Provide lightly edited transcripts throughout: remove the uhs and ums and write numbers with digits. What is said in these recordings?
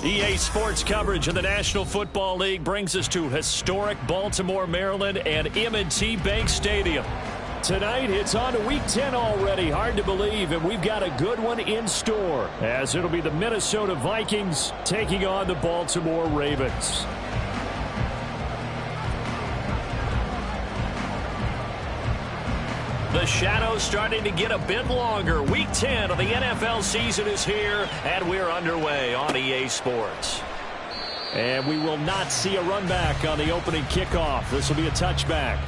EA Sports coverage of the National Football League brings us to historic Baltimore, Maryland, and M&T Bank Stadium. Tonight, it's on to Week 10 already. Hard to believe, and we've got a good one in store, as it'll be the Minnesota Vikings taking on the Baltimore Ravens. The shadow's starting to get a bit longer. Week 10 of the NFL season is here, and we're underway on EA Sports. And we will not see a run back on the opening kickoff. This will be a touchback.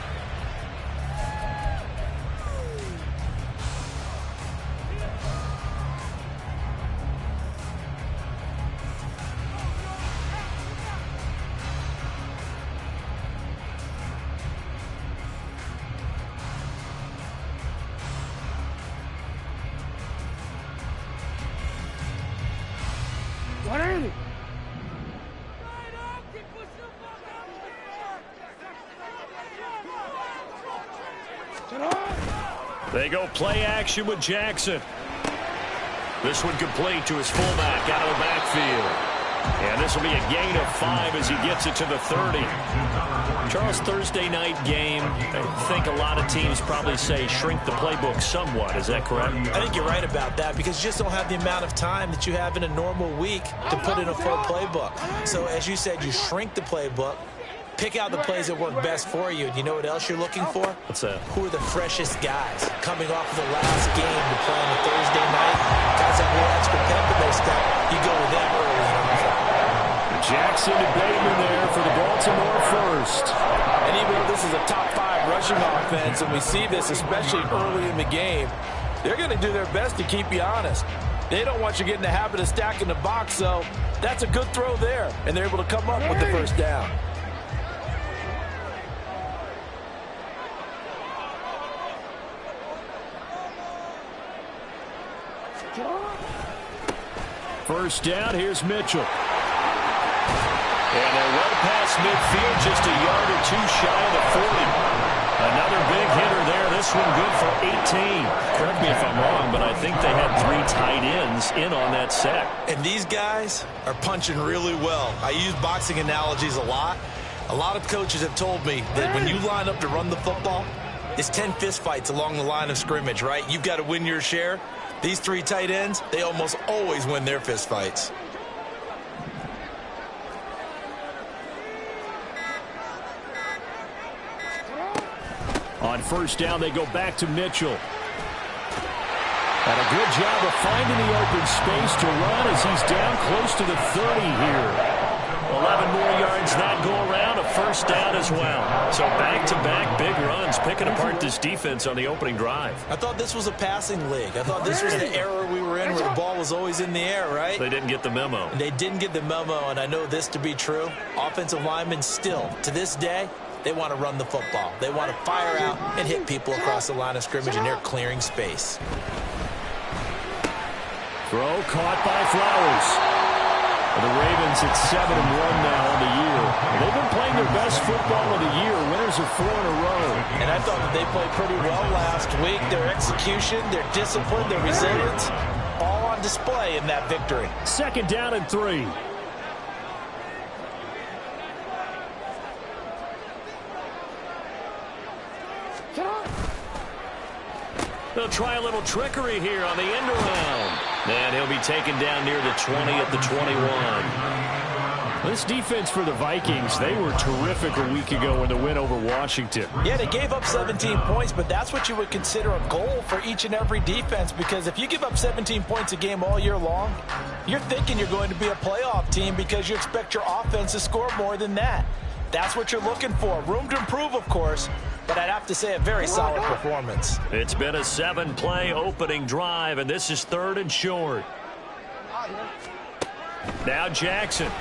They go play action with Jackson. This one complete to his fullback out of the backfield. And this will be a gain of 5 as he gets it to the 30. Charles, Thursday night game, I think a lot of teams probably say shrink the playbook somewhat. Is that correct? I think you're right about that because you just don't have the amount of time that you have in a normal week to put in a full playbook. So as you said, you shrink the playbook. Pick out the plays that work best for you. And you know what else you're looking for? What's that? Who are the freshest guys coming off of the last game to play on a Thursday night? Guys have more extra pep in their step. You go with them early on. Jackson to Bateman there for the Baltimore first. And even though this is a top 5 rushing offense, and we see this especially early in the game, they're going to do their best to keep you honest. They don't want you getting the habit of stacking the box, so that's a good throw there. And they're able to come up with the first down. First down, here's Mitchell. And they're well past midfield, just a yard or two shy of the 40. Another big hitter there. This one good for 18. Correct me if I'm wrong, but I think they had 3 tight ends in on that set. And these guys are punching really well. I use boxing analogies a lot. A lot of coaches have told me that when you line up to run the football, it's 10 fistfights along the line of scrimmage, right? You've got to win your share. These 3 tight ends, they almost always win their fistfights. On first down, they go back to Mitchell. And a good job of finding the open space to run as he's down close to the 30 here. 11 more yards that go around, a first down as well. So back-to-back big runs, picking apart this defense on the opening drive. I thought this was a passing league. I thought this was the era we were in where the ball was always in the air, right? They didn't get the memo. They didn't get the memo, and I know this to be true. Offensive linemen still, to this day, they want to run the football. They want to fire out and hit people across the line of scrimmage, and they're clearing space. Throw caught by Flowers. The Ravens at 7-1 now on the year. They've been playing their best football of the year. Winners of 4 in a row. And I thought that they played pretty well last week. Their execution, their discipline, their resilience, all on display in that victory. Second down and 3. They'll try a little trickery here on the end around. And he'll be taken down near the 20 at the 21. This defense for the Vikings, they were terrific a week ago in the win over Washington. Yeah, they gave up 17 points, but that's what you would consider a goal for each and every defense, because if you give up 17 points a game all year long, you're thinking you're going to be a playoff team because you expect your offense to score more than that. That's what you're looking for. Room to improve, of course, but I'd have to say a very solid performance. It's been a 7-play opening drive, and this is 3rd and short. Now Jackson.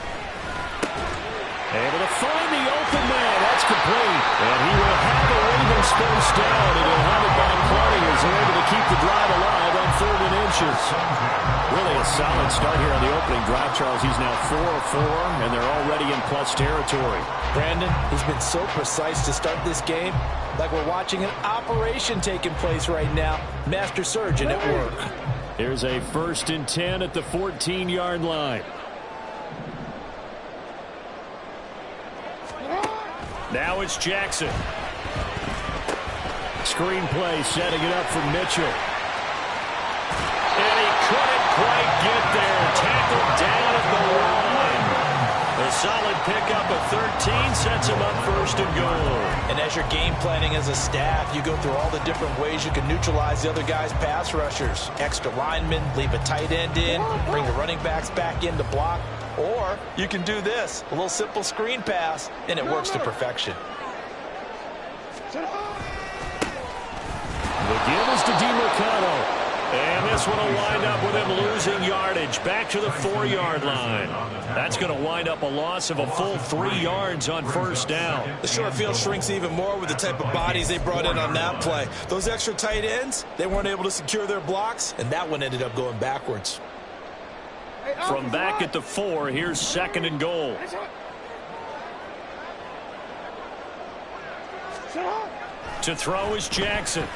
Able to find the open man. That's complete. And he will have the Ravens first down, and he'll have it by plenty as they're able to keep the drive alive on 3rd and inches. Really a solid start here on the opening drive, Charles. He's now 4 of 4, and they're already in plus territory. Brandon, he's been so precise to start this game, like we're watching an operation taking place right now. Master surgeon at work. Here's a 1st and 10 at the 14-yard line. Now it's Jackson. Screen play, setting it up for Mitchell. And he couldn't quite get there. Tackled down at the line. A solid pickup of 13 sets him up 1st and goal. And as you're game planning as a staff, you go through all the different ways you can neutralize the other guy's pass rushers. Extra linemen, leave a tight end in, bring the running backs back in to block. Or you can do this, a little simple screen pass, and it works to perfection. The give is to DiMercado. And this one will wind up with him losing yardage back to the 4-yard line. That's going to wind up a loss of a full 3 yards on 1st down. The short field shrinks even more with the type of bodies they brought in on that play. Those extra tight ends, they weren't able to secure their blocks, and that one ended up going backwards. From back at the 4, here's 2nd and goal. To throw is Jackson.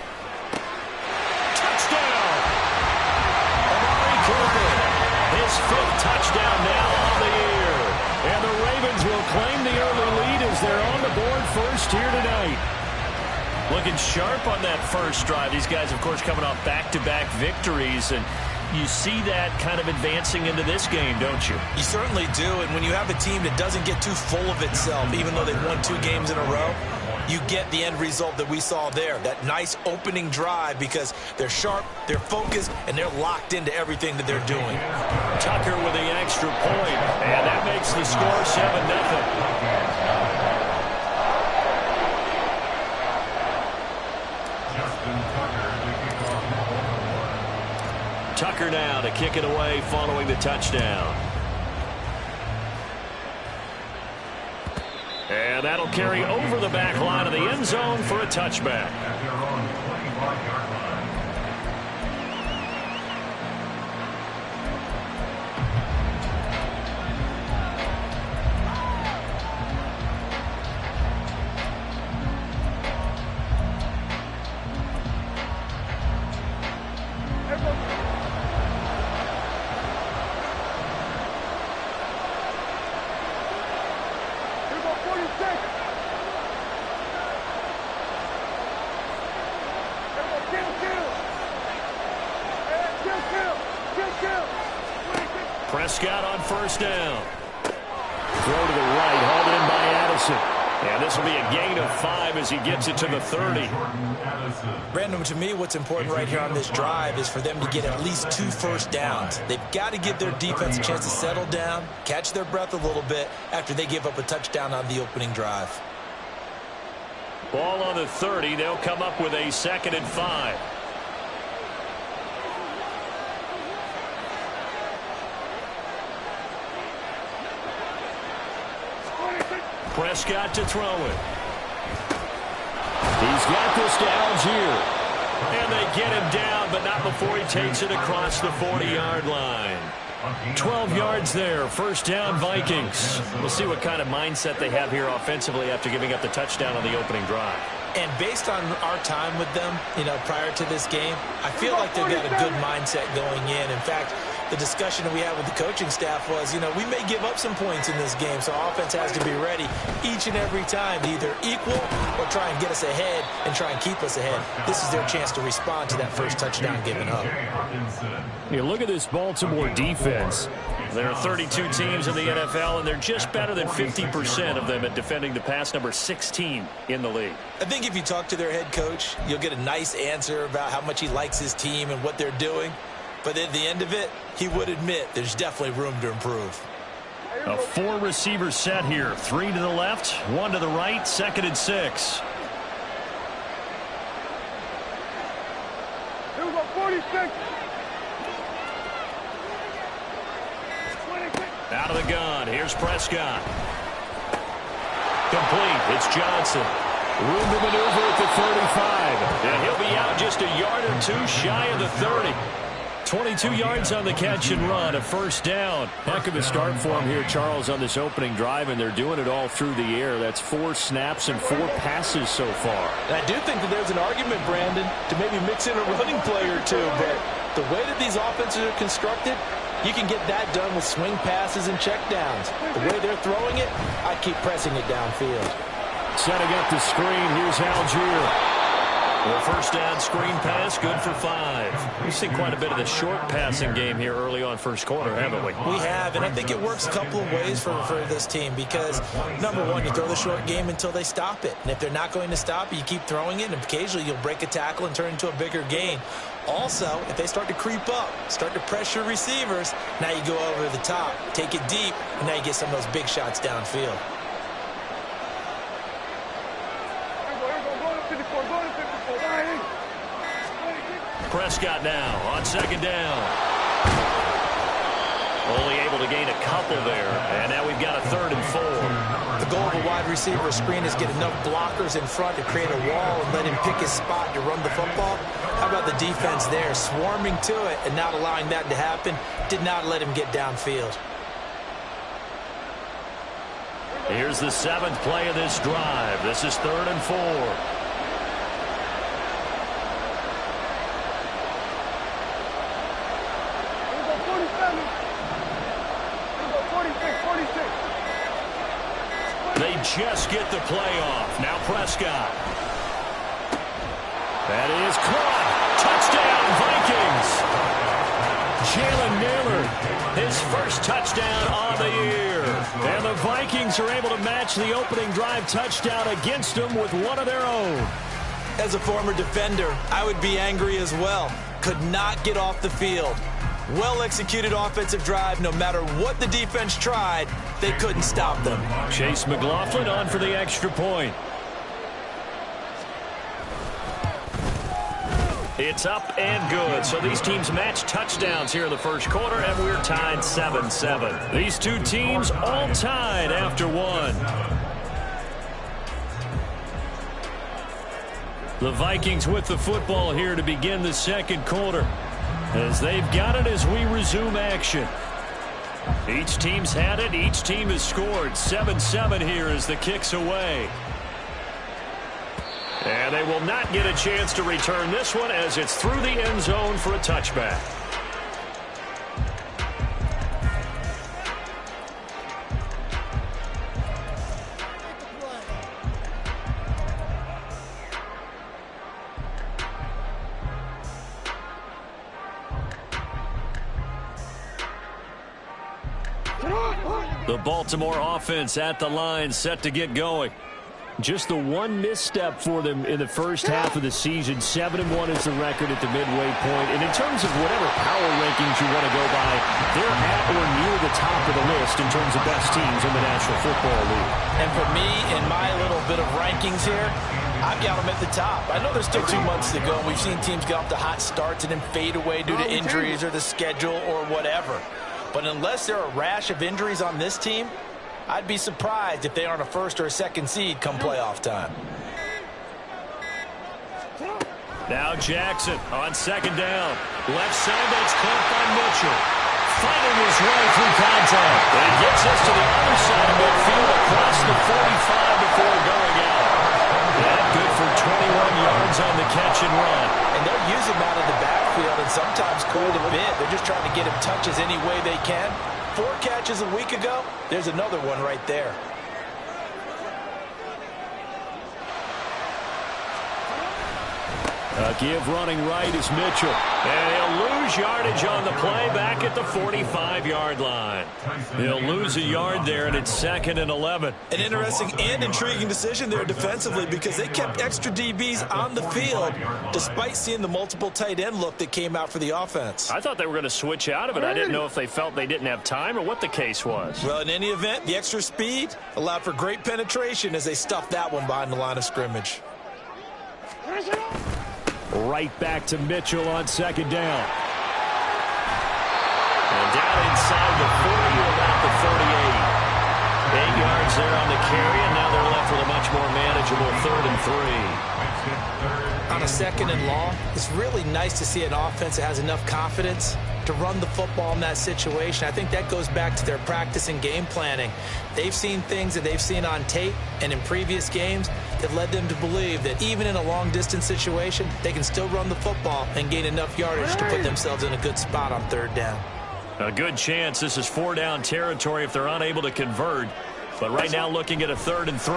Touchdown! Amari Cooper, his 5th touchdown now on the year. And the Ravens will claim the early lead as they're on the board first here tonight. Looking sharp on that first drive. These guys, of course, coming off back-to-back victories, and you see that kind of advancing into this game, don't you? You certainly do, and when you have a team that doesn't get too full of itself, even though they've won 2 games in a row, you get the end result that we saw there, that nice opening drive, because they're sharp, they're focused, and they're locked into everything that they're doing. Tucker with the extra point, and that makes the score 7-0. Tucker now to kick it away following the touchdown. And that'll carry over the back line of the end zone for a touchback. Prescott on 1st down. Throw to the right, hauled in by Addison. And this will be a gain of 5 as he gets it to the 30. Brandon, to me, what's important right here on this drive is for them to get at least 2 first downs. They've got to give their defense a chance to settle down, catch their breath a little bit after they give up a touchdown on the opening drive. Ball on the 30. They'll come up with a 2nd and 5. Prescott to throw it. He's got this to Algier. And they get him down, but not before he takes it across the 40-yard line. 12 yards there. 1st down, Vikings. We'll see what kind of mindset they have here offensively after giving up the touchdown on the opening drive. And based on our time with them, prior to this game, I feel like they've got a good mindset going in. In fact, the discussion that we had with the coaching staff was, you know, we may give up some points in this game, so offense has to be ready each and every time to either equal or try and get us ahead and try and keep us ahead. This is their chance to respond to that first touchdown given up. You look at this Baltimore defense. There are 32 teams in the NFL, and they're just better than 50% of them at defending the pass, number 16 in the league. I think if you talk to their head coach, you'll get a nice answer about how much he likes his team and what they're doing. But at the end of it, he would admit there's definitely room to improve. A 4-receiver set here. 3 to the left, 1 to the right, 2nd and 6. Here we go, 46. Out of the gun. Here's Prescott. Complete. It's Johnson. Room to maneuver at the 35. And he'll be out just a yard or two shy of the 30. 22 yards on the catch and run. A first down. Heck of a start for him here, Charles, on this opening drive, and they're doing it all through the air. That's 4 snaps and 4 passes so far. And I do think that there's an argument, Brandon, to maybe mix in a running play or two, but the way that these offenses are constructed, you can get that done with swing passes and checkdowns. The way they're throwing it, I keep pressing it downfield. Setting up the screen, here's Algier. The first down screen pass, good for 5. We've seen quite a bit of the short passing game here early on first quarter, haven't we? We have, and I think it works a couple of ways for this team because, number one, you throw the short game until they stop it. And if they're not going to stop it, you keep throwing it, and occasionally you'll break a tackle and turn it into a bigger gain. Also, if they start to creep up, start to pressure receivers, now you go over the top, take it deep, and now you get some of those big shots downfield. Prescott now on 2nd down. Only able to gain a couple there, and now we've got a 3rd and 4. The goal of a wide receiver screen is get enough blockers in front to create a wall and let him pick his spot to run the football. How about the defense there, swarming to it and not allowing that to happen? Did not let him get downfield. Here's the 7th play of this drive. This is 3rd and 4. They just get the play off. Now Prescott. That is caught. Touchdown, Vikings. Jalen Naylor, his first touchdown on the year. And the Vikings are able to match the opening drive touchdown against them with one of their own. As a former defender, I would be angry as well. Could not get off the field. Well-executed offensive drive. No matter what the defense tried, they couldn't stop them. Chase McLaughlin on for the extra point. It's up and good. So these teams match touchdowns here in the first quarter, and we're tied 7-7. These two teams all tied after one. The Vikings with the football here to begin the second quarter, as they've got it as we resume action. Each team's had it. Each team has scored. 7-7 here as the kick's away. And they will not get a chance to return this one as it's through the end zone for a touchback. The Baltimore offense at the line, set to get going. Just the one misstep for them in the first half of the season. 7-1 is the record at the midway point. And in terms of whatever power rankings you want to go by, they're at or near the top of the list in terms of best teams in the National Football League. And for me, in my little bit of rankings here, I've got them at the top. I know there's still 2 months to go. We've seen teams get off to hot starts and then fade away due to injuries or the schedule or whatever. But unless there are a rash of injuries on this team, I'd be surprised if they aren't a first or a second seed come playoff time. Now Jackson on 2nd down. Left side, that's caught by Mitchell. Fighting his way through contact. And he gets us to the other side of midfield across the 45 before going out. That good for 21 yards on the catch and run. And they're use him out of the backfield, and sometimes quite a bit. They're just trying to get him touches any way they can. 4 catches a week ago. There's another one right there. A give running right is Mitchell. And he'll lose yardage on the play back at the 45-yard line. He'll lose a yard there, and it's 2nd and 11. An interesting and intriguing decision there defensively because they kept extra DBs on the field despite seeing the multiple tight end look that came out for the offense. I thought they were going to switch out of it. I didn't know if they felt they didn't have time or what the case was. Well, in any event, the extra speed allowed for great penetration as they stuffed that one behind the line of scrimmage. Right back to Mitchell on 2nd down. And down inside the 40, about the 38. 8 yards there on the carry, and now they're left with a much more manageable 3rd and 3. On a 2nd and long, it's really nice to see an offense that has enough confidence to run the football in that situation. I think that goes back to their practice and game planning. They've seen things that they've seen on tape and in previous games that led them to believe that even in a long-distance situation, they can still run the football and gain enough yardage to put themselves in a good spot on 3rd down. A good chance this is 4-down territory if they're unable to convert. But right now looking at a 3rd and 3.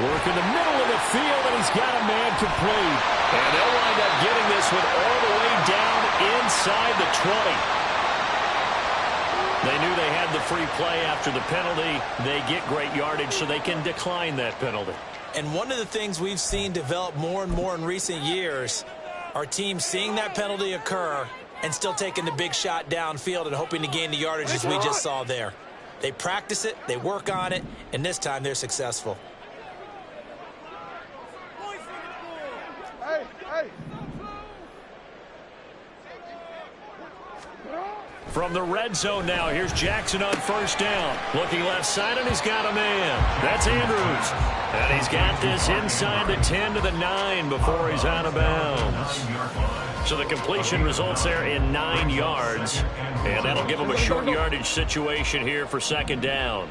Work in the middle of the field, and he's got a man complete. And they'll wind up getting this one all the way down inside the 20. They knew they had the free play after the penalty. They get great yardage, so they can decline that penalty. And one of the things we've seen develop more and more in recent years are teams seeing that penalty occur and still taking the big shot downfield and hoping to gain the yardage as we just saw there. They practice it, they work on it, and this time they're successful. From the red zone now, here's Jackson on 1st down. Looking left side, and he's got a man. That's Andrews. And he's got this inside the 10 to the 9 before he's out of bounds. So the completion results there in 9 yards. And that'll give him a short yardage situation here for 2nd down.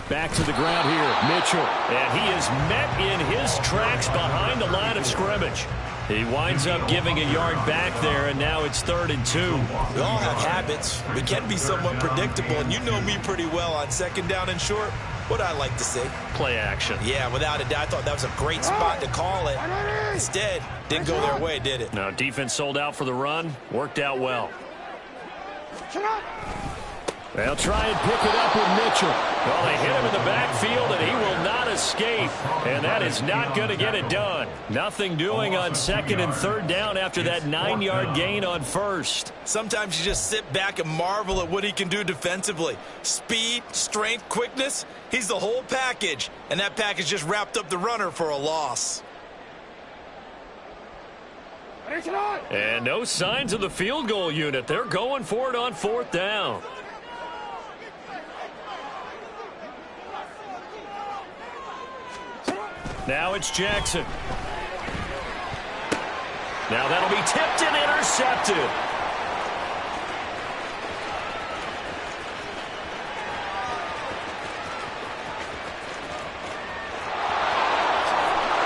Back to the ground here, Mitchell. And he is met in his tracks behind the line of scrimmage. He winds up giving a yard back there, and now it's 3rd and 2. We all have habits. We can be somewhat predictable, and you know me pretty well on 2nd down and short. What I like to see. Play action. Yeah, without a doubt. I thought that was a great spot to call it. Instead, didn't go their way, did it? No, defense sold out for the run. Worked out well. They'll try and pick it up with Mitchell. Well, they hit him in the backfield, and he will not escape. And that is not going to get it done. Nothing doing on 2nd and 3rd down after that 9-yard gain on 1st. Sometimes you just sit back and marvel at what he can do defensively. Speed, strength, quickness. He's the whole package. And that package just wrapped up the runner for a loss. And no signs of the field goal unit. They're going for it on 4th down. Now it's Jackson. Now that'll be tipped and intercepted.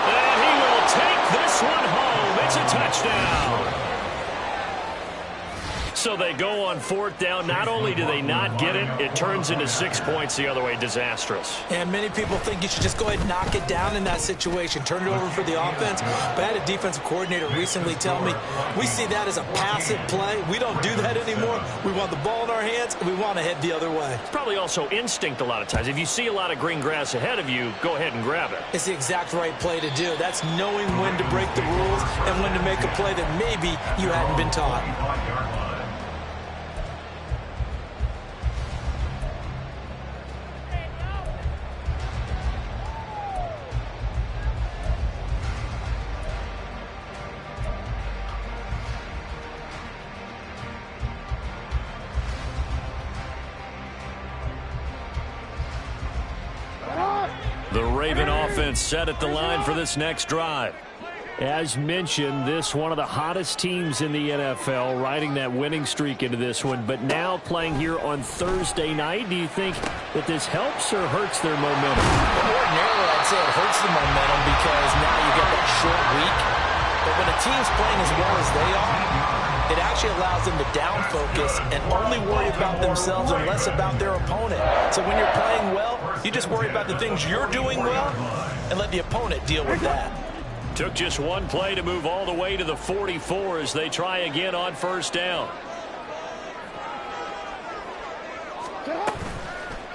And he will take this one home. It's a touchdown. So they go on 4th down. Not only do they not get it, it turns into 6 points the other way. Disastrous. And many people think you should just go ahead and knock it down in that situation. Turn it over for the offense. But I had a defensive coordinator recently tell me, we see that as a passive play. We don't do that anymore. We want the ball in our hands, and we want to head the other way. It's probably also instinct a lot of times. If you see a lot of green grass ahead of you, go ahead and grab it. It's the exact right play to do. That's knowing when to break the rules and when to make a play that maybe you hadn't been taught. The Raven offense set at the line for this next drive. As mentioned, this one of the hottest teams in the NFL, riding that winning streak into this one, but now playing here on Thursday night. Do you think that this helps or hurts their momentum? Ordinarily, I'd say it hurts the momentum because now you get that short week. But when a team's playing as well as they are, it actually allows them to down focus and only worry about themselves and less about their opponent. So when you're playing well, you just worry about the things you're doing well and let the opponent deal with that. Took just one play to move all the way to the 44 as they try again on first down.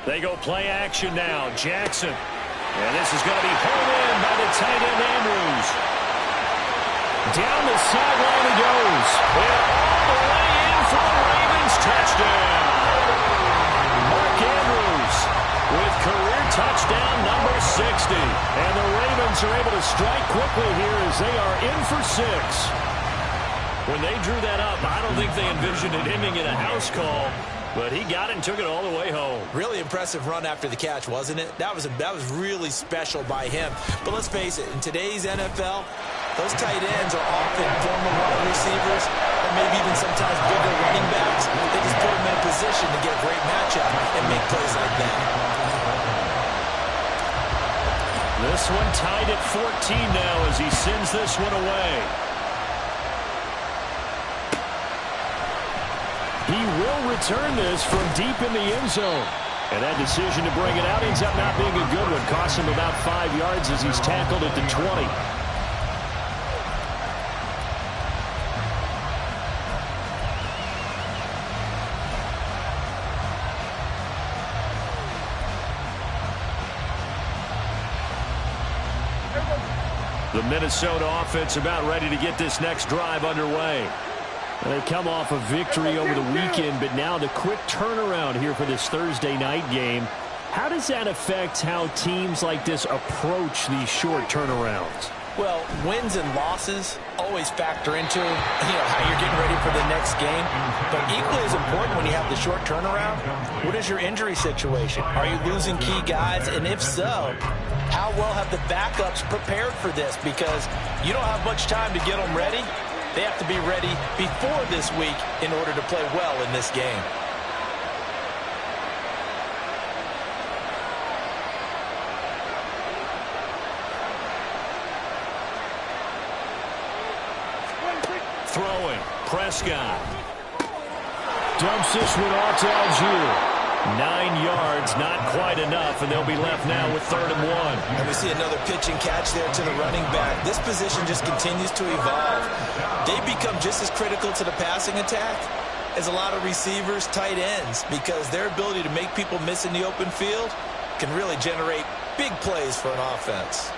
They go play action now. Jackson. And this is going to be home in by the tight end Andrews. Down the sideline he goes. And all the way in for the Ravens touchdown. Mark Andrews with career touchdown number 60. And the Ravens are able to strike quickly here as they are in for 6. When they drew that up, I don't think they envisioned it ending in a house call. But he got it and took it all the way home. Really impressive run after the catch, wasn't it? That was really special by him. But let's face it, in today's NFL, those tight ends are often former wide receivers or maybe even sometimes bigger running backs. They just put them in a position to get a great matchup and make plays like that. This one tied at 14 now as he sends this one away. He will return this from deep in the end zone. And that decision to bring it out ends up not being a good one. Costs him about 5 yards as he's tackled at the 20. The Minnesota offense about ready to get this next drive underway. They come off a victory over the weekend, but now the quick turnaround here for this Thursday night game. How does that affect how teams like this approach these short turnarounds? Well, wins and losses always factor into how you're getting ready for the next game. But equally as important when you have the short turnaround, what is your injury situation? Are you losing key guys? And if so, how well have the backups prepared for this? Because you don't have much time to get them ready. They have to be ready before this week in order to play well in this game. Throwing. Prescott. Dumps this one off to Algier. 9 yards, not quite enough, and they'll be left now with 3rd and 1. And we see another pitch and catch there to the running back. This position just continues to evolve. They become just as critical to the passing attack as a lot of receivers, tight ends, because their ability to make people miss in the open field can really generate big plays for an offense.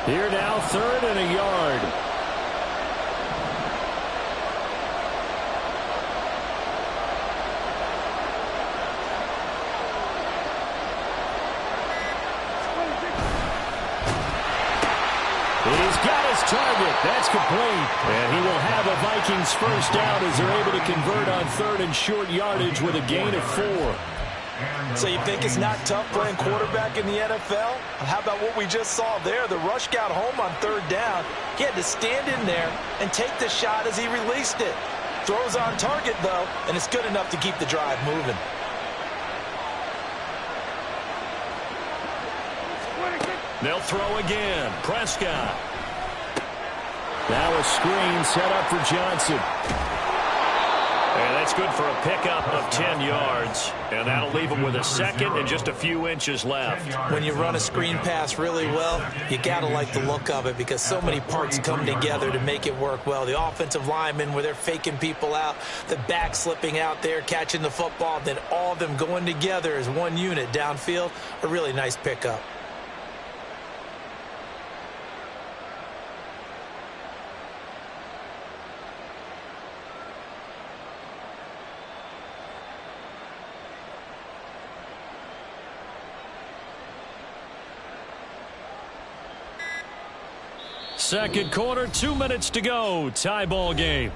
Here now, 3rd and a yard. He's got his target. That's complete. And he will have a Vikings first down as they're able to convert on 3rd and short yardage with a gain of 4. So you think it's not tough playing quarterback in the NFL? How about what we just saw there? The rush got home on 3rd down. He had to stand in there and take the shot as he released it. Throws on target, though, and it's good enough to keep the drive moving. They'll throw again. Prescott. Now a screen set up for Johnson. And that's good for a pickup of 10 yards. And that'll leave him with a 2nd and just a few inches left. When you run a screen pass really well, you got to like the look of it because so many parts come together to make it work well. The offensive linemen where they're faking people out, the back slipping out there, catching the football, then all of them going together as one unit downfield. A really nice pickup. Second quarter, 2 minutes to go. Tie ball game.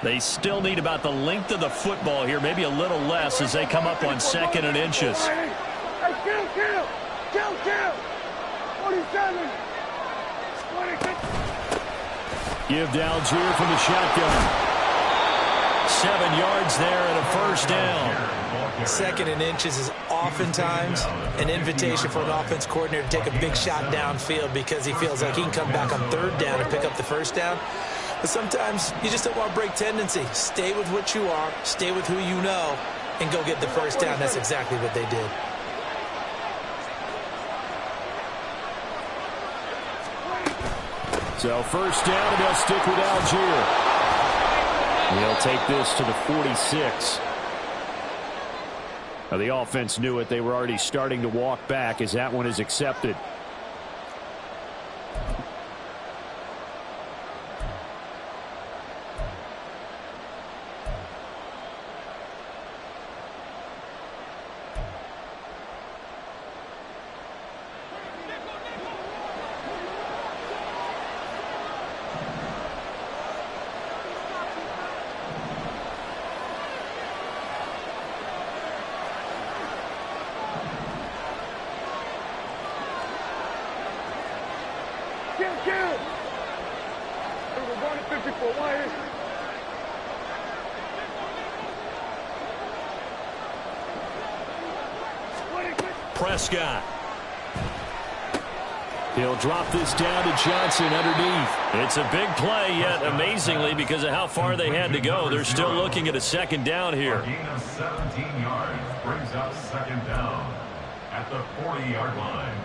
They still need about the length of the football here, maybe a little less as they come up on 2nd and inches. Hey, kill! 47! 26! Give to Algier from the shotgun. 7 yards there and a first down. 2nd and inches is oftentimes an invitation for an offense coordinator to take a big shot downfield because he feels like he can come back on 3rd down and pick up the first down. But sometimes you just don't want to break tendency. Stay with what you are, stay with who you know, and go get the first down. That's exactly what they did. So first down, and they'll stick with Algier. He'll take this to the 46. Now, the offense knew it. They were already starting to walk back as that one is accepted. Kill! We're going to 54. Why is it? Prescott. He'll drop this down to Johnson underneath. It's a big play, yet amazingly, because of how far they had to go, they're still looking at a 2nd down here. A gain of 17 yards brings up 2nd down at the 40-yard line.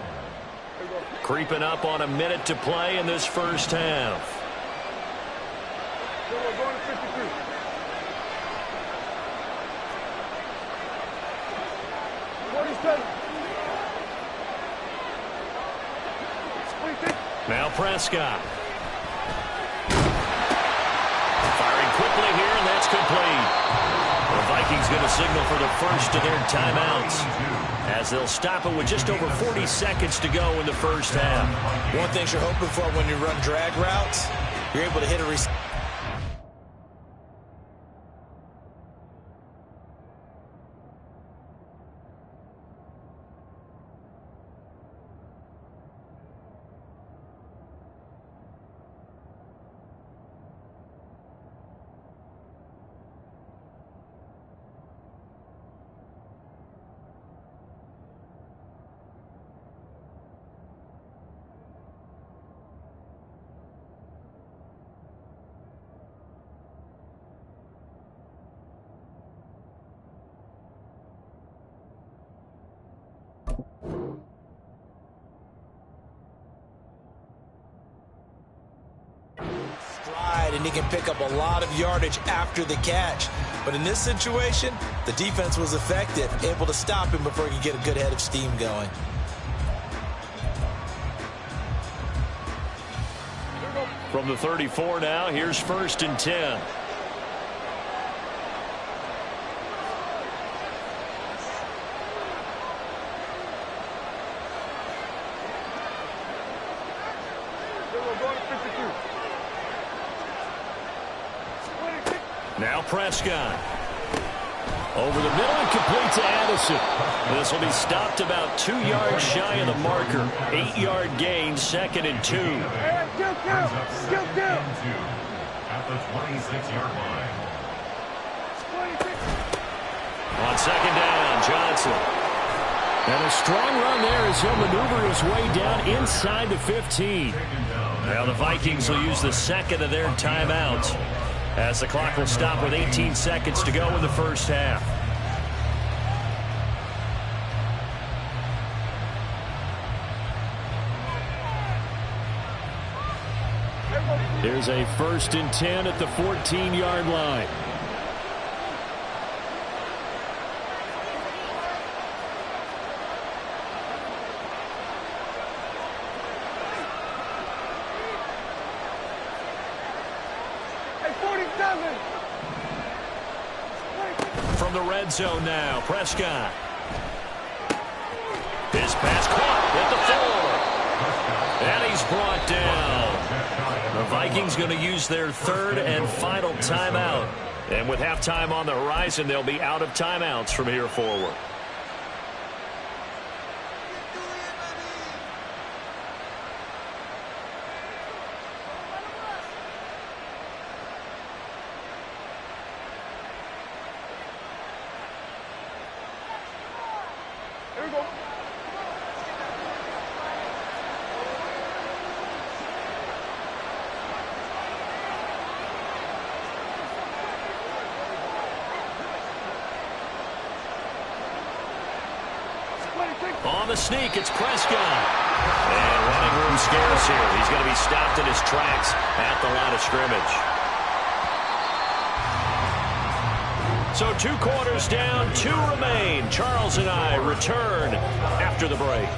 Creeping up on a minute to play in this first half. So we're going to 53. Now Prescott. Firing quickly here, and that's complete. The Vikings going to signal for the first of their timeouts, as they'll stop it with just over 40 seconds to go in the first half. One thing you're hoping for when you run drag routes, you're able to hit a receiver. And he can pick up a lot of yardage after the catch. But in this situation, the defense was effective, able to stop him before he could get a good head of steam going. From the 34 now, here's 1st and 10. Now Prescott. Over the middle and complete to Addison. This will be stopped about 2 yards shy of the marker. 8-yard gain, 2nd and 2. Kill. At the 26-yard line. On 2nd down, Johnson. And a strong run there as he'll maneuver his way down inside the 15. Now the Vikings will use the 2nd of their timeouts, as the clock will stop with 18 seconds to go in the first half. Here's a 1st and 10 at the 14-yard line. From the red zone now, Prescott. His pass caught at the 4. And he's brought down. The Vikings going to use their third and final timeout. And with halftime on the horizon, they'll be out of timeouts from here forward. Here we go. On the sneak, it's Prescott. And running room scarce here. He's going to be stopped in his tracks at the line of scrimmage. So 2 quarters down, 2 remain. Charles and I return after the break.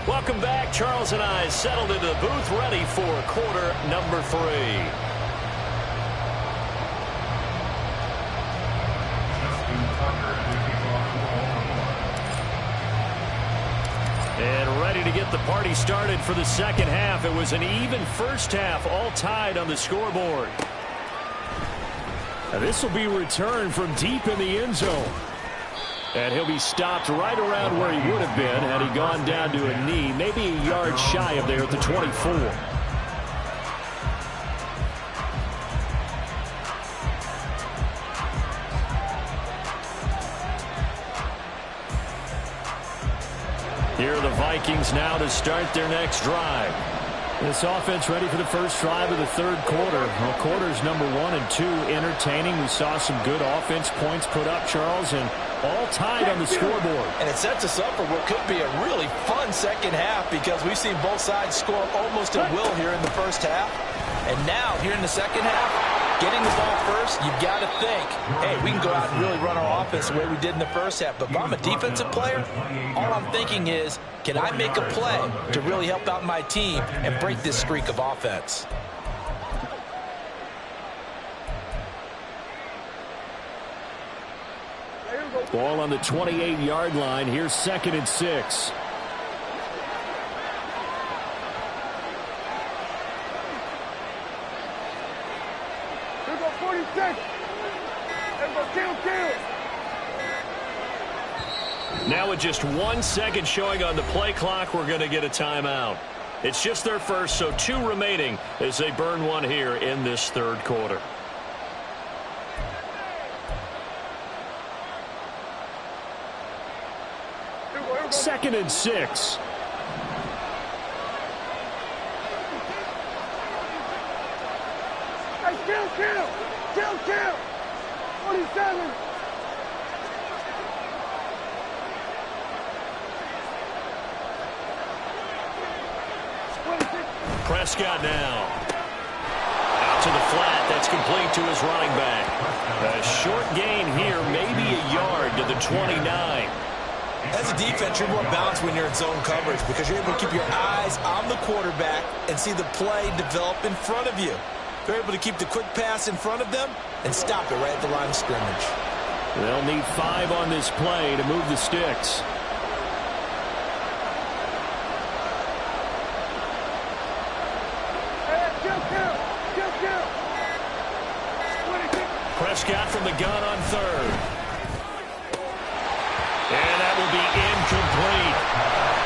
Welcome back. Charles and I settled into the booth, ready for quarter number 3. And ready to get the party started for the second half. It was an even first half, all tied on the scoreboard. Now this will be returned from deep in the end zone. And he'll be stopped right around where he would have been had he gone down to a knee, maybe a yard shy of there at the 24. Here are the Vikings now to start their next drive. This offense ready for the first drive of the third quarter. Well, quarters number 1 and 2 entertaining. We saw some good offense points put up, Charles, and all tied on the scoreboard. And it sets us up for what could be a really fun second half because we've seen both sides score almost at will here in the first half. And now, here in the second half, getting the ball first, you've got to think, hey, we can go out and really run our offense the way we did in the first half. But if I'm a defensive player, all I'm thinking is, can I make a play to really help out my team and break this streak of offense? Ball on the 28-yard line. Here's 2nd and 6. Here go 46. Here go kill. Now with just 1 second showing on the play clock, we're going to get a timeout. It's just their first, so 2 remaining as they burn one here in this third quarter. Second and 6. Hey, kill. 47. Prescott now. Out to the flat. That's complete to his running back. A short gain here, maybe a yard to the 29. As a defense, you're more balanced when you're in zone coverage because you're able to keep your eyes on the quarterback and see the play develop in front of you. You're able to keep the quick pass in front of them and stop it right at the line of scrimmage. They'll need 5 on this play to move the sticks. Prescott from the gun on 3rd. And that will be incomplete.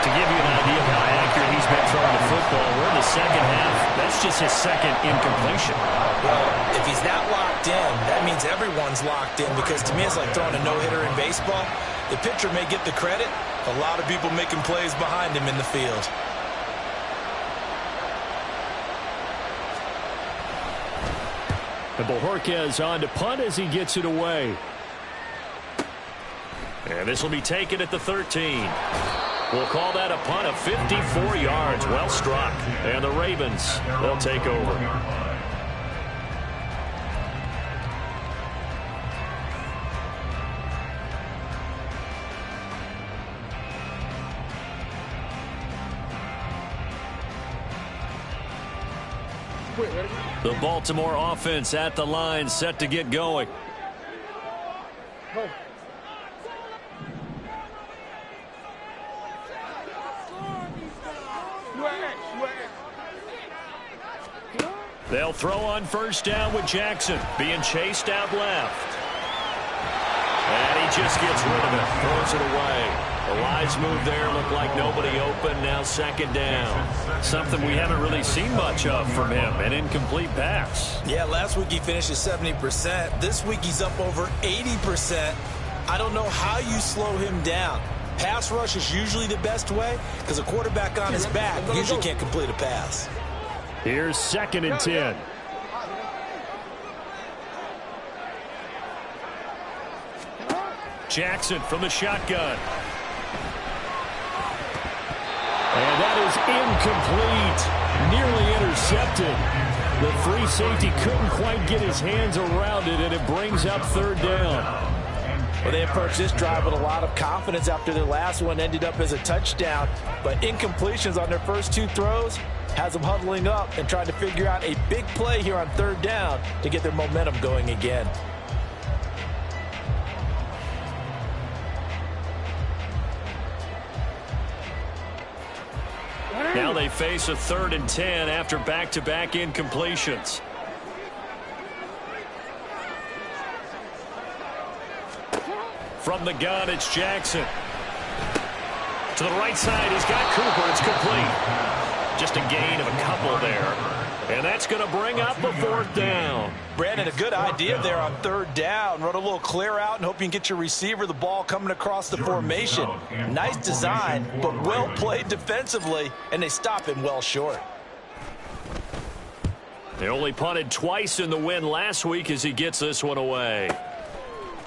To give you an idea of how accurate he's been throwing the football, we're in the second half. That's just his 2nd incompletion. Well, if he's not locked in, that means everyone's locked in because to me it's like throwing a no-hitter in baseball. The pitcher may get the credit. A lot of people making plays behind him in the field. And Bojorquez on to punt as he gets it away. And this will be taken at the 13. We'll call that a punt of 54 yards. Well struck. And the Ravens, they'll take over. quick. Ready? The Baltimore offense at the line, set to get going. Go. They'll throw on first down with Jackson being chased out left. And he just gets rid of it, throws it away. The wise move there, looked like nobody open, now second down. Something we haven't really seen much of from him, an incomplete pass. Yeah, last week he finished at 70%. This week he's up over 80%. I don't know how you slow him down. Pass rush is usually the best way because a quarterback on his back usually can't complete a pass. Here's 2nd and 10. Jackson from the shotgun. And that is incomplete. Nearly intercepted. The free safety couldn't quite get his hands around it, and it brings up 3rd down. Well, they approached this drive with a lot of confidence after their last one ended up as a touchdown. But incompletions on their first 2 throws has them huddling up and trying to figure out a big play here on 3rd down to get their momentum going again. Now they face a 3rd and 10 after back-to-back incompletions. From the gun, it's Jackson. To the right side, he's got Cooper. It's complete. Just a gain of a couple there. And that's going to bring up a 4th down. Brandon, a good idea there on 3rd down. Run a little clear out and hope you can get your receiver the ball coming across the formation. Nice design, but well played defensively, and they stop him well short. They only punted twice in the win last week as he gets this one away.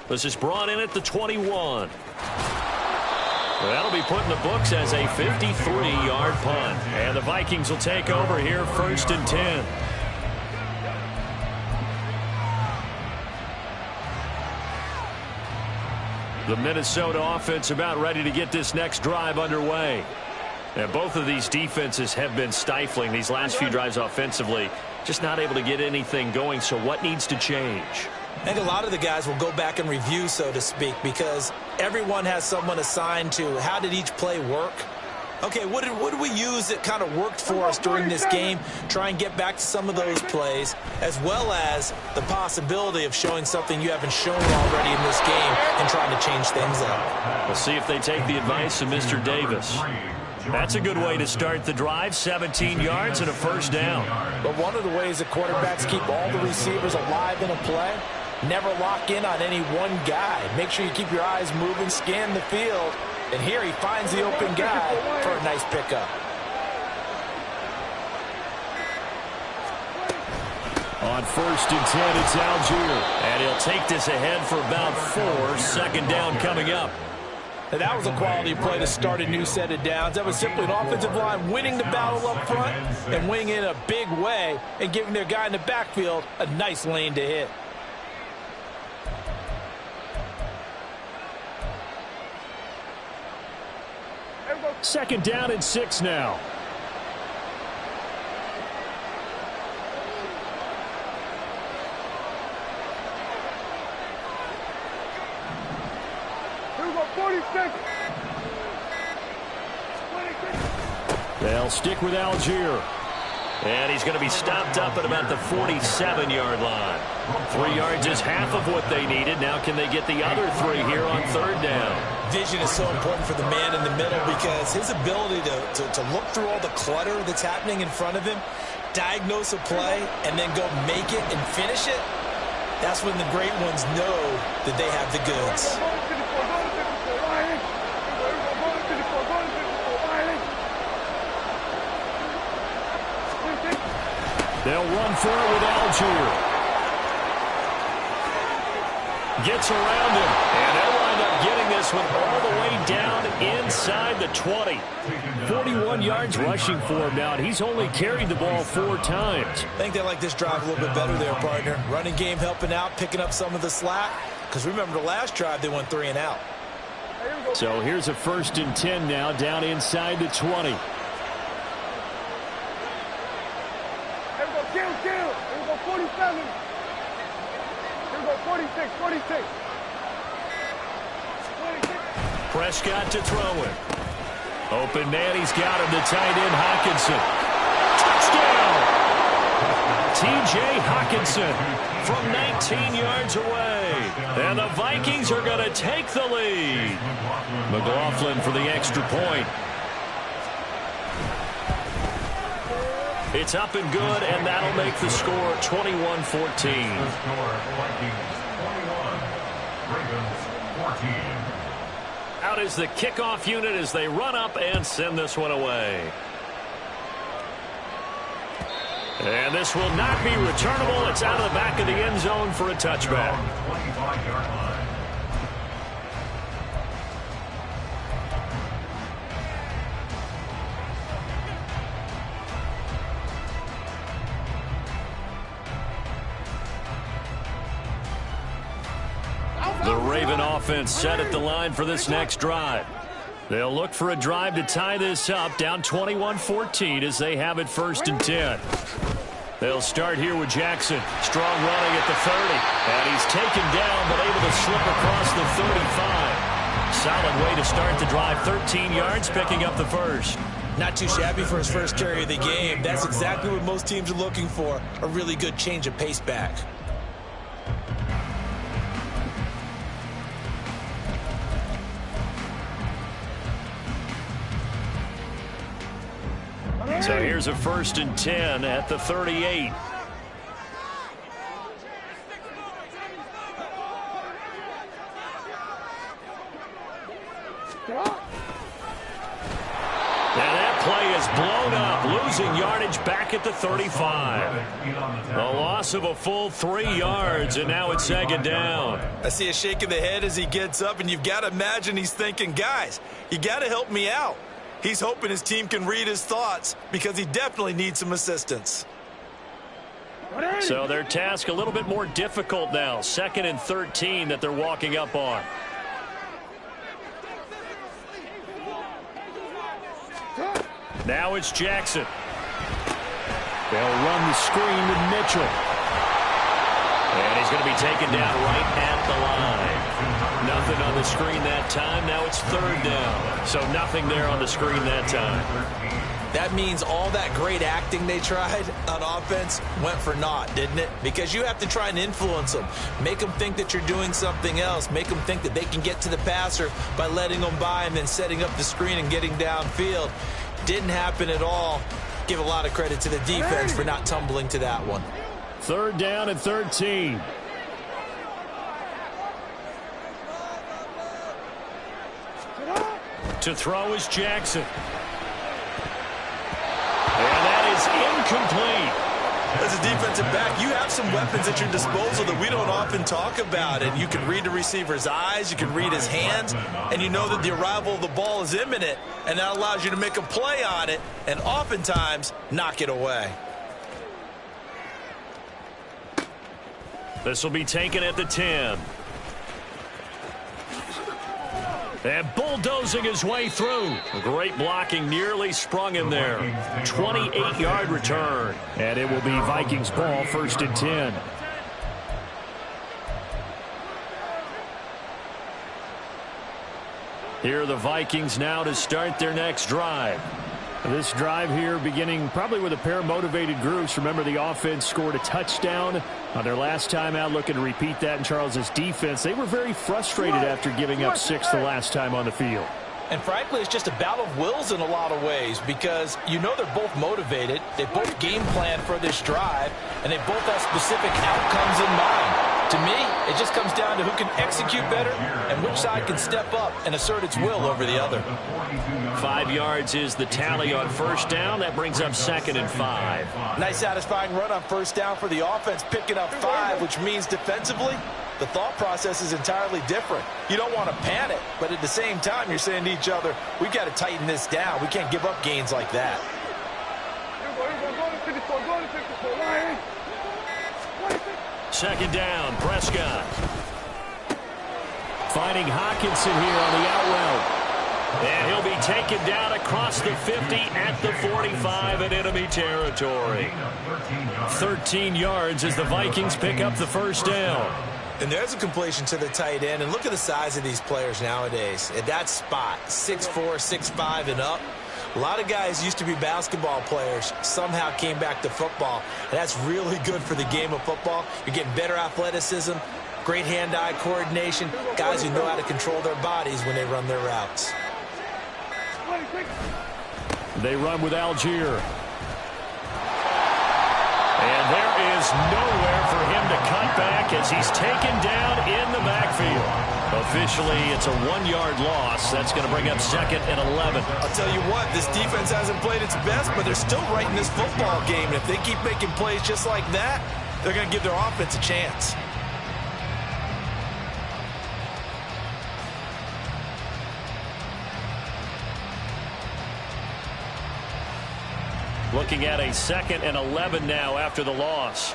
This is brought in at the 21. That'll be put in the books as a 53-yard punt. And the Vikings will take over here 1st and 10. The Minnesota offense about ready to get this next drive underway. And both of these defenses have been stifling these last few drives offensively. Just not able to get anything going, so what needs to change? I think a lot of the guys will go back and review, so to speak, because everyone has someone assigned to how did each play work. Okay, what did we use that kind of worked for us during this game? Try and get back to some of those plays, as well as the possibility of showing something you haven't shown already in this game and trying to change things up. We'll see if they take the advice of Mr. Davis. That's a good way to start the drive. 17 yards and a 1st down. But one of the ways that quarterbacks keep all the receivers alive in a play, never lock in on any one guy. Make sure you keep your eyes moving, scan the field. And here he finds the open guy for a nice pickup. On 1st and 10, it's Algier. And he'll take this ahead for about 4. 2nd down coming up. And that was a quality play to start a new set of downs. That was simply an offensive line winning the battle up front and winning in a big way and giving their guy in the backfield a nice lane to hit. Second down and 6 now. Here we go, 40 seconds. They'll stick with Algier. And he's going to be stopped up at about the 47-yard line. 3 yards is half of what they needed. Now can they get the other 3 here on 3rd down? Vision is so important for the man in the middle because his ability to look through all the clutter that's happening in front of him, diagnose a play, and then go make it and finish it, that's when the great ones know that they have the goods. They'll run for it with Algier. Gets around him, and they'll wind up getting this one all the way down inside the 20. 41 yards rushing for him now, and he's only carried the ball 4 times. I think they like this drive a little bit better there, partner. Running game helping out, picking up some of the slack. Because remember the last drive, they went 3 and out. So here's a 1st and 10 now, down inside the 20. go, kill. Here we go, 47. Here we go, 46, 46. 26. Prescott to throw it. Open man, he's got him. The tight end, Hockenson. Touchdown! T.J. Hockenson from 19 yards away. And the Vikings are going to take the lead. McLaughlin for the extra point. It's up and good, and that'll make the score 21-14. The score, Vikings 21, Ravens 14. Out is the kickoff unit as they run up and send this one away. And this will not be returnable. It's out of the back of the end zone for a touchback. 25-yard line. The Raven offense set at the line for this next drive. They'll look for a drive to tie this up, down 21-14 as they have it 1st and 10. They'll start here with Jackson. Strong running at the 30. And he's taken down but able to slip across the 35. Solid way to start the drive. 13 yards, picking up the first. Not too shabby for his first carry of the game. That's exactly what most teams are looking for, a really good change of pace back. So here's a 1st and 10 at the 38. And that play is blown up, losing yardage back at the 35. The loss of a full 3 yards, and now it's 2nd down. I see a shake of the head as he gets up, and you've got to imagine he's thinking, guys, you got to help me out. He's hoping his team can read his thoughts because he definitely needs some assistance. So their task a little bit more difficult now. 2nd and 13 that they're walking up on. Now it's Jackson. They'll run the screen with Mitchell. And he's going to be taken down right at the line. Nothing on the screen that time. Now it's 3rd down. So nothing there on the screen that time. That means all that great acting they tried on offense went for naught, didn't it? Because you have to try and influence them. Make them think that you're doing something else. Make them think that they can get to the passer by letting them by and then setting up the screen and getting downfield. Didn't happen at all. Give a lot of credit to the defense for not tumbling to that one. 3rd down and 13. To throw is Jackson. And that is incomplete. As a defensive back, you have some weapons at your disposal that we don't often talk about. And you can read the receiver's eyes, you can read his hands, and you know that the arrival of the ball is imminent. And that allows you to make a play on it and oftentimes knock it away. This will be taken at the 10. And bulldozing his way through. Great blocking, nearly sprung him there. 28-yard return. And it will be Vikings ball, 1st and 10. Here are the Vikings now to start their next drive. This drive here beginning probably with a pair of motivated groups. Remember, the offense scored a touchdown on their last time out. Looking to repeat that in Charles's defense. They were very frustrated after giving up 6 the last time on the field. And frankly, it's just a battle of wills in a lot of ways because you know they're both motivated. They both game plan for this drive, and they both have specific outcomes in mind. To me, it just comes down to who can execute better and which side can step up and assert its will over the other. 5 yards is the tally on 1st down. That brings up 2nd and 5. Nice satisfying run on 1st down for the offense, picking up 5, which means defensively, the thought process is entirely different. You don't want to panic, but at the same time, you're saying to each other, we've got to tighten this down. We can't give up gains like that. 2nd down, Prescott. Finding Hockenson here on the out route. And he'll be taken down across the 50 at the 45 in enemy territory. 13 yards as the Vikings pick up the first down. And there's a completion to the tight end. And look at the size of these players nowadays. At that spot, 6'4", 6'5", and up. A lot of guys used to be basketball players, somehow came back to football. And that's really good for the game of football. You're getting better athleticism, great hand-eye coordination, guys who know how to control their bodies when they run their routes. They run with Algier. And there is nowhere for him to cut back as he's taken down in the backfield. Officially, it's a 1-yard loss. That's going to bring up 2nd and 11. I'll tell you what, this defense hasn't played its best, but they're still right in this football game. And if they keep making plays just like that, they're going to give their offense a chance. Looking at a 2nd and 11 now after the loss.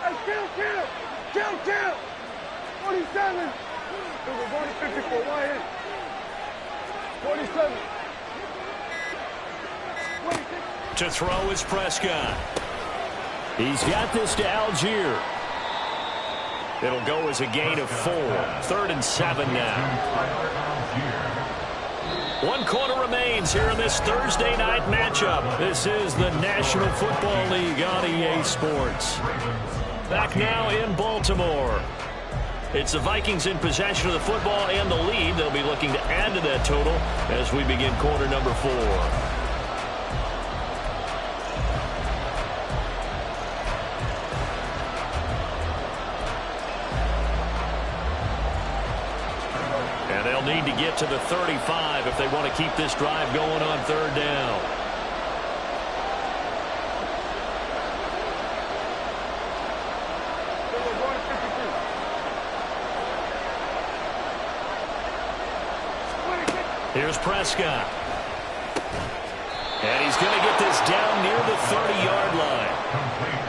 Hey, kill. 47. We're going to 54. Why in? 47. To throw is Prescott. He's got this to Algier. It'll go as a gain of 4. 3rd and 7 now. 1 quarter remains here in this Thursday night matchup. This is the National Football League on EA Sports. Back now in Baltimore. It's the Vikings in possession of the football and the lead. They'll be looking to add to that total as we begin quarter number 4. They'll need to get to the 35 if they want to keep this drive going on 3rd down. Here's Prescott. And he's going to get this down near the 30-yard line.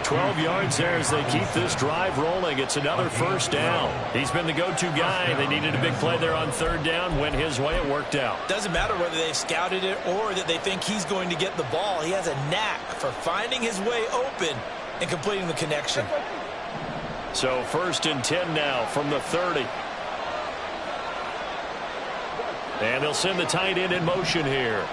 12 yards there as they keep this drive rolling. It's another 1st down. He's been the go-to guy. They needed a big play there on 3rd down. Went his way. It worked out. Doesn't matter whether they've scouted it or that they think he's going to get the ball. He has a knack for finding his way open and completing the connection. So 1st and 10 now from the 30. And they'll send the tight end in motion here.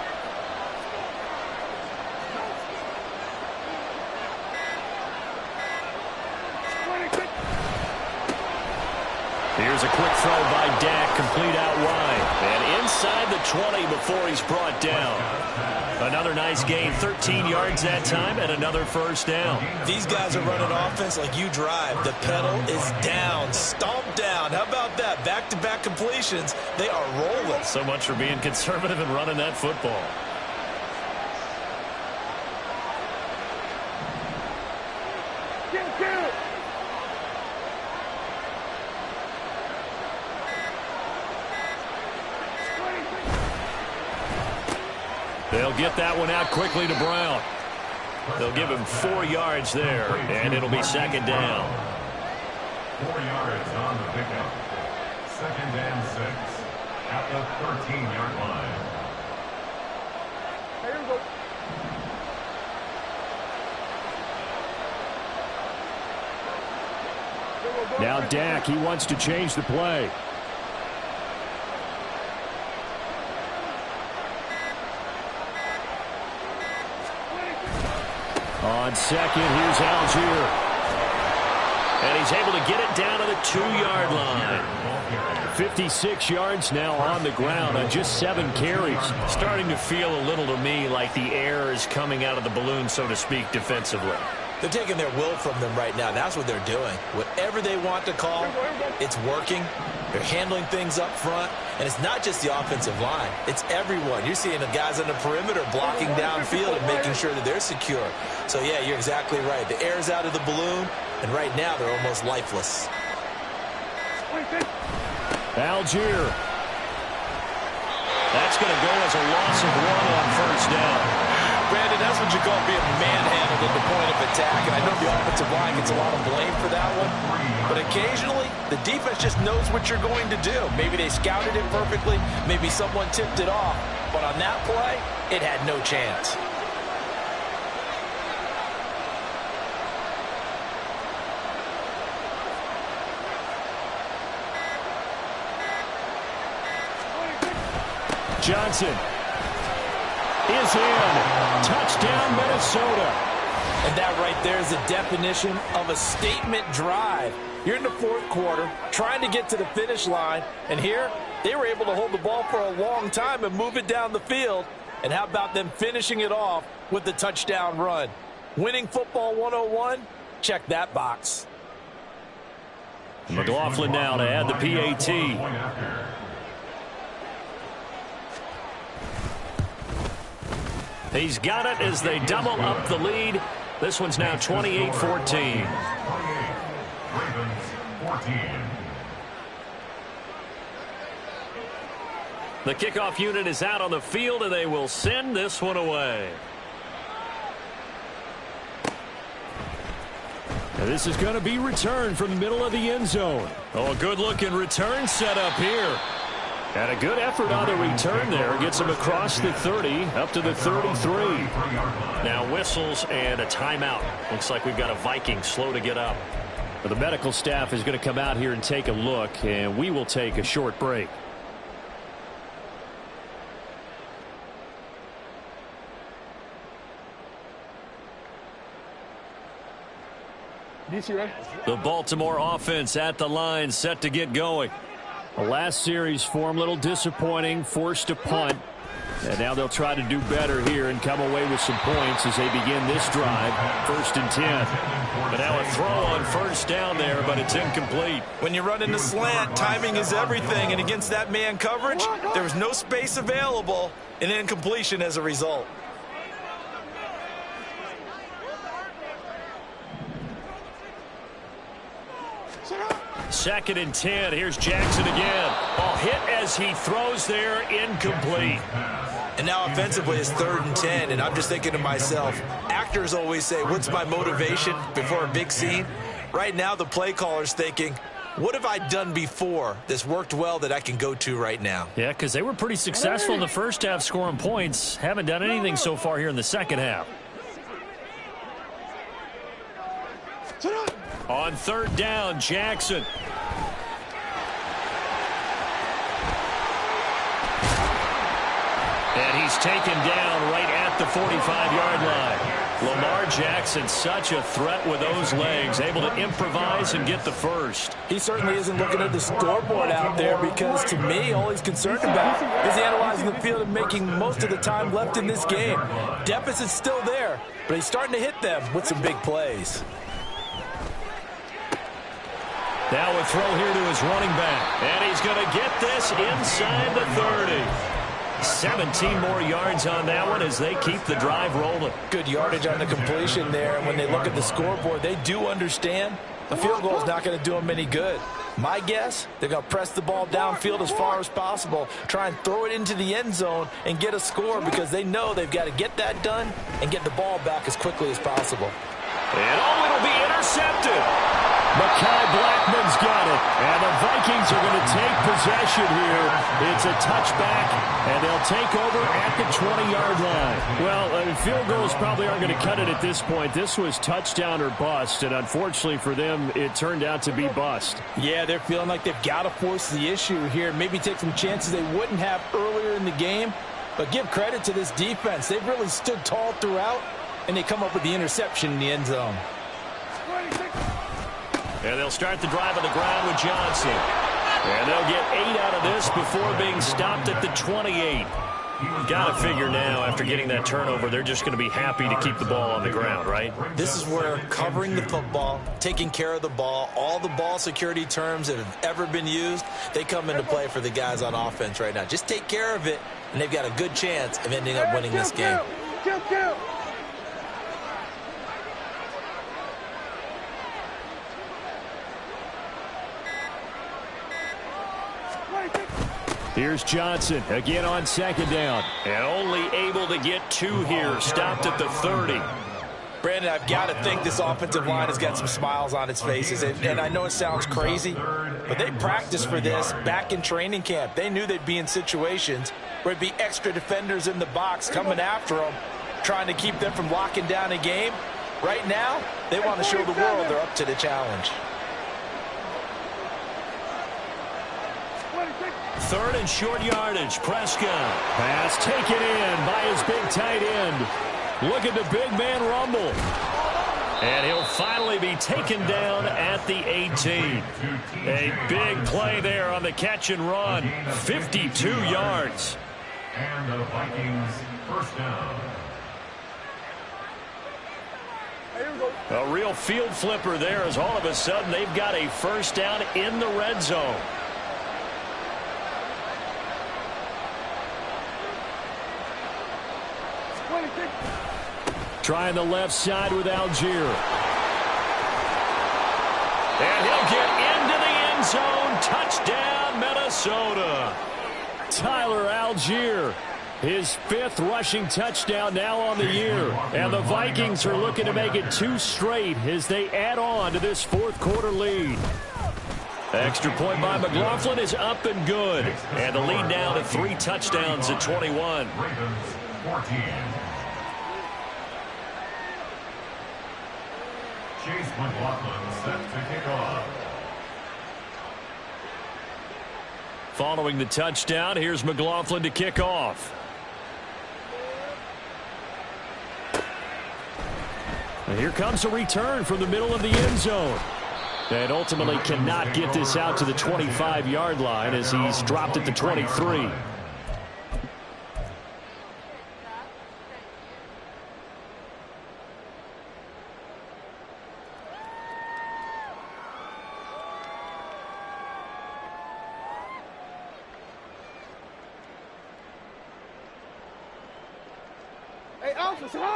Here's a quick throw by Dak, complete out wide. And inside the 20 before he's brought down. Another nice gain, 13 yards that time, and another 1st down. These guys are running offense like you drive. The pedal is down, stomped down. How about that? Back-to-back completions. They are rolling. So much for being conservative and running that football. Kill. They'll get that one out quickly to Brown. They'll give him 4 yards there, and it'll be 2nd down. 4 yards on the pickup. 2nd and 6 at the 13-yard line. Here we go. Now Dak, he wants to change the play. On 2nd, here's Algier. And he's able to get it down to the 2-yard line. 56 yards now on the ground on just 7 carries. Starting to feel a little to me like the air is coming out of the balloon, so to speak, defensively. They're taking their will from them right now. That's what they're doing. Whatever they want to call, it's working. They're handling things up front. And it's not just the offensive line. It's everyone. You're seeing the guys on the perimeter blocking downfield and making sure that they're secure. So, yeah, you're exactly right. The air's out of the balloon, and right now they're almost lifeless. Algier. That's going to go as a loss of 1 on 1st down. Brandon, that's what you call being manhandled at the point of attack, and I know the offensive line gets a lot of blame for that one, but occasionally the defense just knows what you're going to do. Maybe they scouted it perfectly, maybe someone tipped it off, but on that play, it had no chance. Johnson is in. Touchdown, Minnesota. And that right there is the definition of a statement drive. You're in the fourth quarter, trying to get to the finish line, and here they were able to hold the ball for a long time and move it down the field. And how about them finishing it off with the touchdown run? Winning football 101? Check that box. McLaughlin now to add the PAT. He's got it as they double up the lead. This one's now 28-14. The kickoff unit is out on the field, and they will send this one away. And this is going to be returned from the middle of the end zone. Oh, a good-looking return set up here. And a good effort on the return there. Gets him across the 30, up to the 33. Now whistles and a timeout. Looks like we've got a Viking slow to get up. But the medical staff is going to come out here and take a look, and we will take a short break. The Baltimore offense at the line, set to get going. The last series for them, a little disappointing, forced a punt. And now they'll try to do better here and come away with some points as they begin this drive. 1st and 10. But now a throw on first down there, but it's incomplete. When you run in the slant, timing is everything. And against that man coverage, there was no space available, and incompletion as a result. Second and 10. Here's Jackson again. Ball hit as he throws there, incomplete. And now offensively it's 3rd and 10, and I'm just thinking to myself, actors always say, what's my motivation before a big scene? Right now the play caller's thinking, what have I done before that's worked well that I can go to right now? Yeah, because they were pretty successful in the first half scoring points. Haven't done anything so far here in the second half. On 3rd down, Jackson. And he's taken down right at the 45-yard line. Lamar Jackson, such a threat with those legs, able to improvise and get the first. He certainly isn't looking at the scoreboard out there because, to me, all he's concerned about is analyzing the field and making most of the time left in this game. Deficit's still there, but he's starting to hit them with some big plays. Now a throw here to his running back. And he's going to get this inside the 30. 17 more yards on that one as they keep the drive rolling. Good yardage on the completion there. And when they look at the scoreboard, they do understand the field goal is not going to do them any good. My guess, they're going to press the ball downfield as far as possible, try and throw it into the end zone and get a score because they know they've got to get that done and get the ball back as quickly as possible. And it'll be intercepted. Mekhi Blackman's got it, and the Vikings are going to take possession here. It's a touchback, and they'll take over at the 20-yard line. Well, field goals probably aren't going to cut it at this point. This was touchdown or bust, and unfortunately for them, it turned out to be bust. Yeah, they're feeling like they've got to force the issue here, maybe take some chances they wouldn't have earlier in the game. But give credit to this defense. They've really stood tall throughout, and they come up with the interception in the end zone. And they'll start the drive on the ground with Johnson. And they'll get 8 out of this before being stopped at the 28. Got to figure now, after getting that turnover, they're just going to be happy to keep the ball on the ground, right? This is where covering the football, taking care of the ball, all the ball security terms that have ever been used, they come into play for the guys on offense right now. Just take care of it, and they've got a good chance of ending up winning this game. Here's Johnson again on 2nd down, and only able to get 2 here, stopped at the 30. Brandon, I've got to think this offensive line has got some smiles on its faces. And I know it sounds crazy, but they practiced for this back in training camp. They knew they'd be in situations where there'd be extra defenders in the box coming after them, trying to keep them from locking down a game. Right now, they want to show the world they're up to the challenge. 3rd and short yardage. Prescott. Pass taken in by his big tight end. Look at the big man rumble. And he'll finally be taken down at the 18. A big play there on the catch and run. 52 yards. And the Vikings first down. A real field flipper there as all of a sudden they've got a first down in the red zone. Trying the left side with Algier. And he'll get into the end zone. Touchdown, Minnesota. Tyler Algier, his 5th rushing touchdown now on the year. And the Vikings are looking to make it 2 straight as they add on to this 4th quarter lead. Extra point by McLaughlin is up and good. And the lead now to 3 touchdowns at 21. Ravens 14. Chase McLaughlin set to kick off. Following the touchdown, here's McLaughlin to kick off. And here comes a return from the middle of the end zone. And ultimately cannot get this out to the 25-yard line as he's dropped at the 23.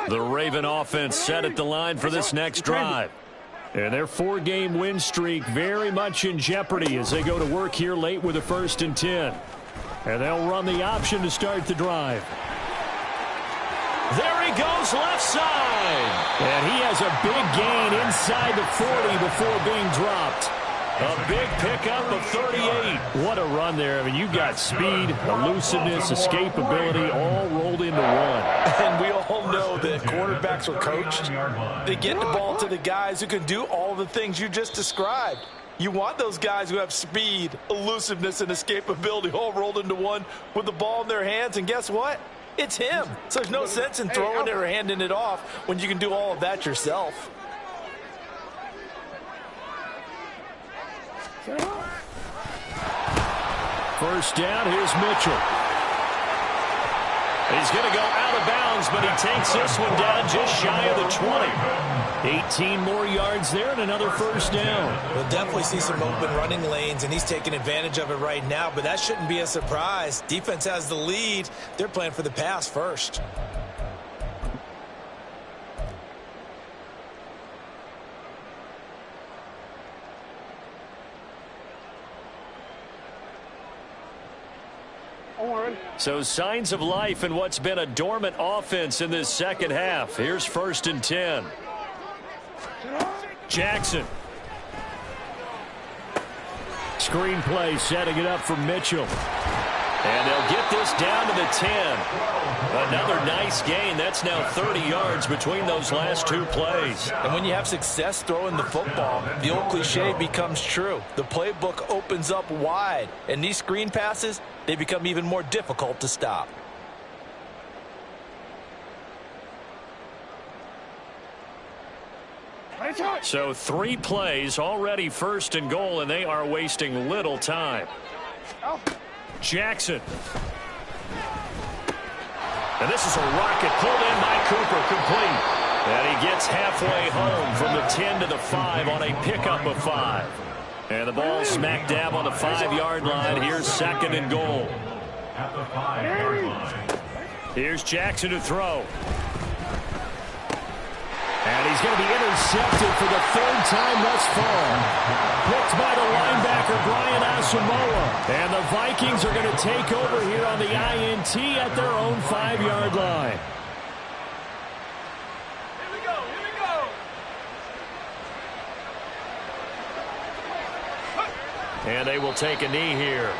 The Raven offense set at the line for this next drive. And their 4-game win streak very much in jeopardy as they go to work here late with a 1st and 10. And they'll run the option to start the drive. There he goes left side. And he has a big gain inside the 40 before being dropped. A big pickup of 38. What a run there. I mean, you've got speed, elusiveness, escapability all rolled into one. And we all know that quarterbacks are coached. They get the ball to the guys who can do all the things you just described. You want those guys who have speed, elusiveness, and escapability all rolled into one with the ball in their hands. And guess what? It's him. So there's no sense in throwing it or handing it off when you can do all of that yourself. First down, here's Mitchell. He's going to go out of bounds, but he takes this one down just shy of the 20. 18 more yards there and another first down. We'll definitely see some open running lanes, and he's taking advantage of it right now, but that shouldn't be a surprise. Defense has the lead. They're playing for the pass first. So signs of life in what's been a dormant offense in this second half. Here's 1st and 10. Jackson. Screen play setting it up for Mitchell. And they'll get this down to the 10. Another nice gain. That's now 30 yards between those last 2 plays. And when you have success throwing the football, the old cliche becomes true. The playbook opens up wide. And these screen passes, they become even more difficult to stop. So 3 plays already 1st and goal, and they are wasting little time. Jackson. And this is a rocket pulled in by Cooper, complete. And he gets halfway home from the 10 to the 5 on a pickup of 5. And the ball smack dab on the 5-yard line. Here's 2nd and goal. At the 5-yard line. Here's Jackson to throw. And he's going to be intercepted for the 3rd time thus far. Picked by the linebacker, Brian Asamoah. And the Vikings are going to take over here on the INT at their own 5-yard line. Here we go, here we go. And they will take a knee here.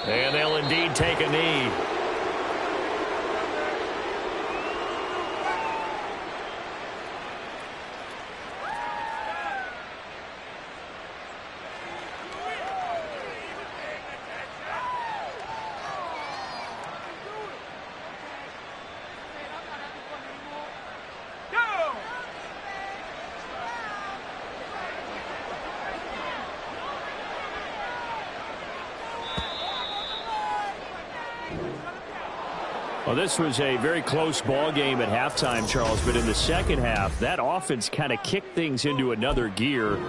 And they'll indeed take a knee. Well, this was a very close ball game at halftime, Charles, but in the second half, that offense kind of kicked things into another gear.